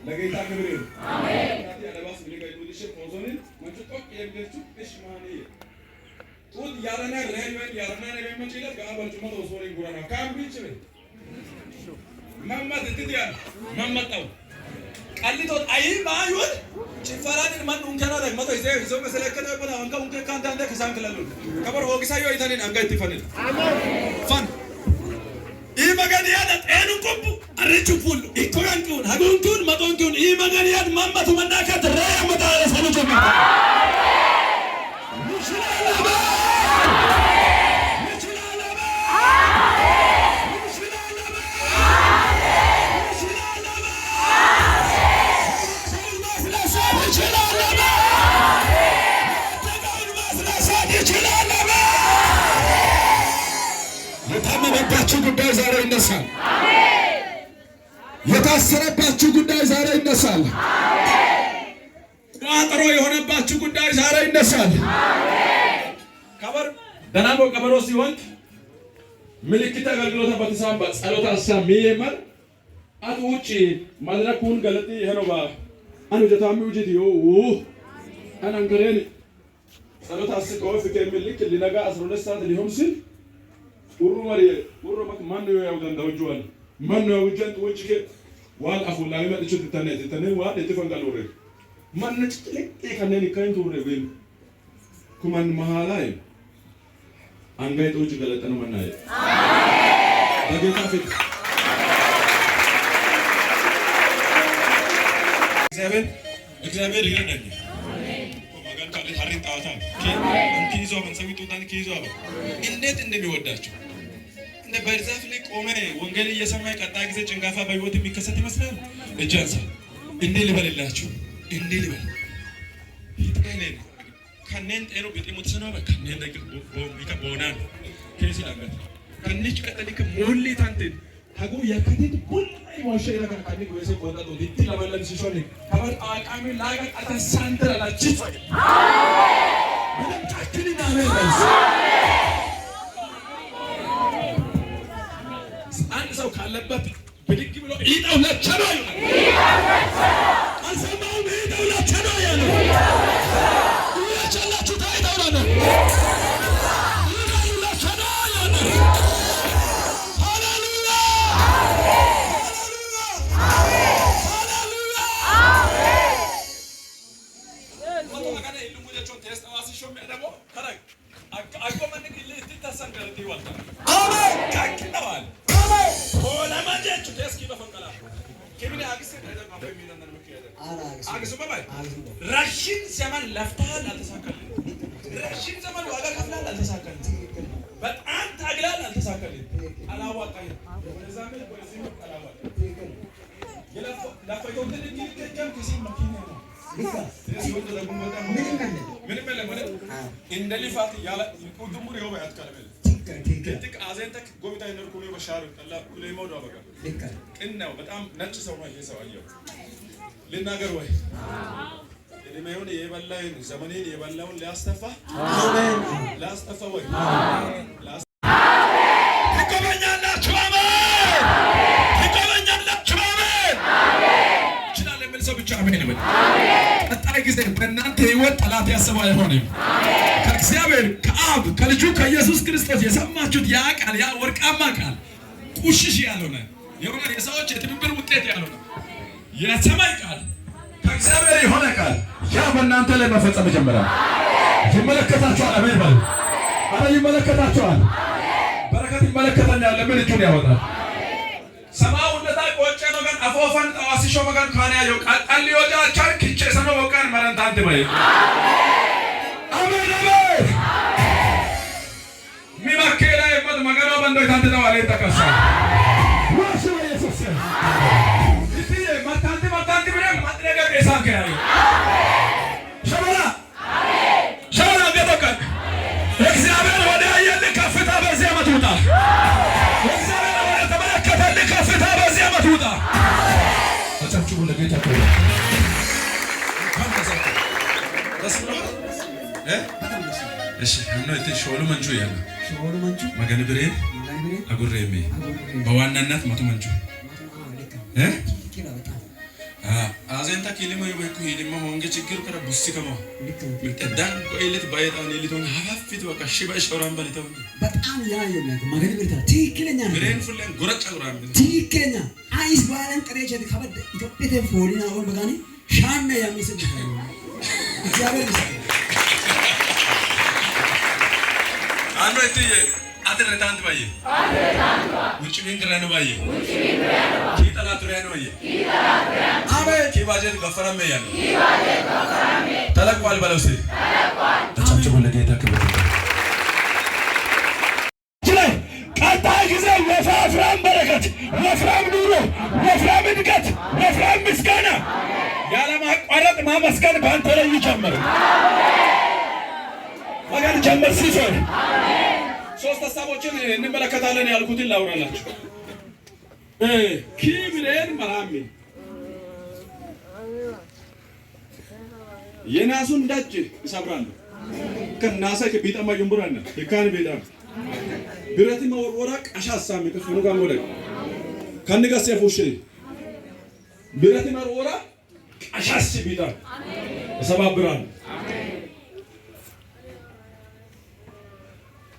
ለጌታ ክብር ይሁን። አሜን። ያለባስ ቢልጋይ ዱልሽ ፎዞንን መንጭቶቅ የብገቹ እሽማኒ ጡት ያረና ረህመን ያረና ረህመን ይላል ጋባል ጭመቶ ሶሪ ጉራና ካምቢች ነው ማማት እንትዲያ ማማጣው ቀልቶት አይ ማዩት ጭፈራን ማን ኡንከና ደግመቶ ይዘው መሰለከተ ቦና አንካ ኡንከ ካንታ አንተ ከሳን ክላሉ ከበር ሆግሳዮ ይታነን አንጋ ይትፈነን አሜን ፋን ኢማጋዲያት ኤኑ ቆቡ አረቹ ፉል ኢኮራንቱን ሀጉንቱን ማቶንቱን ኢማጋዲያት ማማቱ መናካት ረያመታ ሰሉቶ የታመመባችሁ ጉዳይ ዛሬ ይነሳል። አሜን። የታሰረባችሁ ጉዳይ ዛሬ ይነሳል። አሜን። ቋጥሮ የሆነባችሁ ጉዳይ ዛሬ ይነሳል። አሜን። ከበር ደናቦ ቀበሮ ሲሆን ምልክት አገልግሎት በተሳባ ጸሎት አሳሚ የማር አጥውጪ ማድረኩን ገለጥ ይሄነባ አንዱ ጀታሚ ውጂቲዮ አናንገረን ጸሎት አስቆ ፍቅር ምልክ ሊነጋ 12 ሰዓት ሊሆን ሲል ኡሩ ማሪ ኡሩ ማን ነው ያው ደንዳውጆዋል ማን ነው ወጀንት ወጭከ ዋል አፉ ላይ መጥቼ ተተነ ዋል የተፈንጋል ወሬ ማን ነጭልቅ ከነኒ ካንቱ ወሬ ወይም ኩማን መሃላይ አንጋይቶች ገለጠነው መናየ አሜን በጌታ ፊት እግዚአብሔር ይረዳኝ አሜን ወገን ካለ ታሪጣታ ኪዞ መንሰዊቱ ታን ኪዞ እንዴት እንደሚወዳቸው እንደ በርዛፍ ላይ ቆመ ወንጌል እየሰማ ቀጣ ጊዜ ጭንጋፋ በህይወት የሚከሰት ይመስላል እጃንሳ እንዴ ልበልላችሁ እንዴ ልበል ይተነን ከነን ጤሮ ቢጥሙት ሰነው ከነን ነገር ቦሚካ ቦናን ከሲ ላገት ከነች ቀጠሊከ ሞሊ ታንተ ሀጉ ያከቴት ሁሉ ወሸይ ነገር ካኒ ወይሴ ቦታቶ ዲቲ ለማለም ሲሾኒ ከበር አቃሚ ላጋ አተሳንተራ ላቺ ምንም ታክልና አሜን አንድ ሰው ካለበት ብድግ ብሎ ይጣው ለቸዶ አልሰማው ይጣው ለቸዶ ያለ ያቻላችሁ ታይታው ነው ይጣው ለቸዶ ያለ ሃሌሉያ ሃሌሉያ አሜን ወቶ ማጋነ ኢሉሙ ጀቾን ተስተዋሲ ሾም ያደቦ ከረክ አቆመን ግል ትተሰንከርቲ ወጣ አሜን ካክተዋል ሆላ ማጀቹ ተስኪ በፈንቀላ ከምን አግስ ተደማ በሚነን መከያደ አግስ በባይ ረሽን ዘመን ለፍታል አልተሳካልኝ ረሽን ዘመን ዋጋ ከፍላል አልተሳካልኝ በጣም ታግላል አልተሳካልኝ አላዋጣኝ ወደዛም ወደዚህ አላዋጣ ለፈይቶ ተደግከም ከዚህ መኪና ነው ሲወጥ ደግሞ በጣም ምን ማለት እንደ ሊፋት ያለ ቁድሙር ይወባ ያትካለበል ትክ አዘንተክ ጎብታ ይነርኩ ነው በሻሩ ጠላ ለማው ነው በቃ ቅናው በጣም ነጭ ሰው ነው ይሄ ሰው አየው ልናገር ወይ ለማይሆን የበላውን ዘመኔን የበላውን ሊያስተፋ አሜን ሊያስተፋ ወይ አሜን ትቆመኛላችሁ አሜን ትቆመኛላችሁ አሜን ይችላል የሚል ሰው ብቻ አሜን ይበል ቀጣይ ጊዜ በእናንተ ህይወት ጠላት ያሰበው አይሆንም ከእግዚአብሔር ከአብ ከልጁ ከኢየሱስ ክርስቶስ የሰማችሁት ያ ቃል ያ ወርቃማ ቃል ቁሽሽ ያልሆነ የሆነ የሰዎች የትብብር ውጤት ያልሆነ የሰማይ ቃል ከእግዚአብሔር የሆነ ቃል ያ በእናንተ ላይ መፈጸም ጀመረ ይመለከታችኋል አሜን በል አረ ይመለከታችኋል በረከት ይመለከተኛል ለምን እጁን ያወጣል ሰማው እንደታ ቆጨ ነው ግን አፎፋን ጣዋሲሾ መጋን ካና ያው ቃል ሊወጣ ቻል ክቼ ሰማው ወቃን ማራንታንት ባይ አሜን አሜን ሚማከላ የመድ መጋና ባንዶ ታንተ ነው አለ ተከሳ ወሽ ኢየሱስ እቲ ማታንት ብለን ማጥረገ ቤሳከ ያለው ሸበላ አሜን ሸበላ ገተከ እግዚአብሔር ወደ ያየል ከፍታ በዚህ አመት ወጣ እግዚአብሔር ወደ ተመለከተል ከፍታ በዚህ አመት ወጣ አጫጭቡ ለጌታ ተወ ካንተሰ ተስሎ እሺ ነው እቲ ሾሉ መንጁ ያለ ሾሉ መንጁ መገን ብሬ አጉሬሜ በዋናነት መቶ መንጁ አዘንታ ኪሊሞ ይበኩ ሂድማ ሆንገ ችግር ከረ ቡሲ ከማ ይቀዳን ቆይለት ባይጣን ይልቶን ሀፋፊት በቃ ሽባ ሸራም በልተው በጣም ያየነት ማገድ ብርታ ትክክለኛ ነው ብሬን ፍለን ጎረጫ ጉራም ትክክለኛ አይስ ባለን ቅሬቸት ከበደ ኢትዮጵያ ፎሊና ወል በጋኒ ሻና ያሚስብ እግዚአብሔር ይመስገን አንዱ እትዬ አትረታንት ባየ ውጭ ቢንግራነ ባየ ኪጠላት ሪያነ ባየ አቤት ኪባጀት ገፈራም ያለ ተለቋል በለውስ ተለቋል ተጨብጭቡ ለጌታ ክብር ይችላል ቀጣይ ጊዜ ወፍራም በረከት ወፍራም ኑሮ ወፍራም እድገት ወፍራም ምስጋና ያለማቋረጥ ማመስገን ባንተ ላይ ይጀምር ወገን ጀምር ሲሶን ሶስት ሐሳቦችን እንመለከታለን ያልኩትን ላውራላችሁ ኪብሬን መራሚ የናሱን ደጅ ይሰብራሉ ከናሰ ከቢጣማ ጀምራና የካን ቤዳ ብረት መወርወራ ቀሻሳም ከፍኑ ጋር ወደ ከንጋስ ያፎሽ ብረት መወርወራ ቀሻስ ቢጣ ይሰባብራል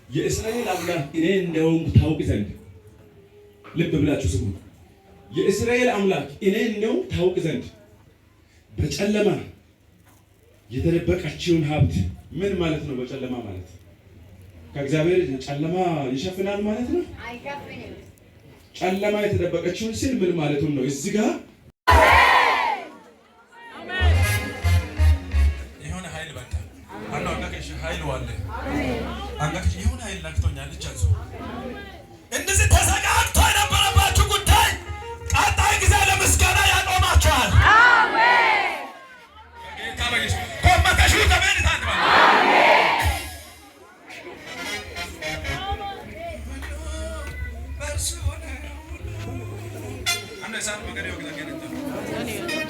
የእስራኤል አምላክ እኔ እንደሆንኩ ታውቅ ዘንድ ልብ ብላችሁ ስሙ። የእስራኤል አምላክ እኔ እንደሆንኩ ታውቅ ዘንድ በጨለማ የተደበቀችውን ሀብት ምን ማለት ነው? በጨለማ ማለት ከእግዚአብሔር ጨለማ ይሸፍናል ማለት ነው። አይሸፍንም። ጨለማ የተደበቀችውን ሲል ምን ማለት ነው? እዚህ ጋር የሆነ ኃይል በቃ አና አንጋከሽ ኃይል ዋለ አንጋከሽ የሆነ ኃይል ላክቶኛል ልቻንሱ እንደዚህ ተዘጋግቶ የነበረባችሁ ጉዳይ ቀጣይ ጊዜ ለምስጋና ያቆማችኋል። አሜን። ጌታ በኢየሱስ ቆመከሽ ተበል ታንባ አሜን። በርሱነ አንደ ሳን መገደ ወገደገደ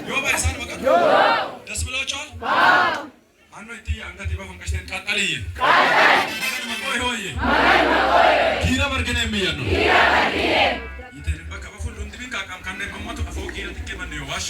ዮ በርሳን መገደ ደስ ብሎቻል። አዎ አንዱ ይጥያ አንተ በፈንከሽን ቃጣልይ ቃጣል መቆይ ሆይ ኪራ በርገና የሚያኑ ኪራ በርገና ይተርበከ በፉሉ እንድቢን ካቃም ካነ በመቶ አፎ ኪራ ትከመን ነው ዋሽ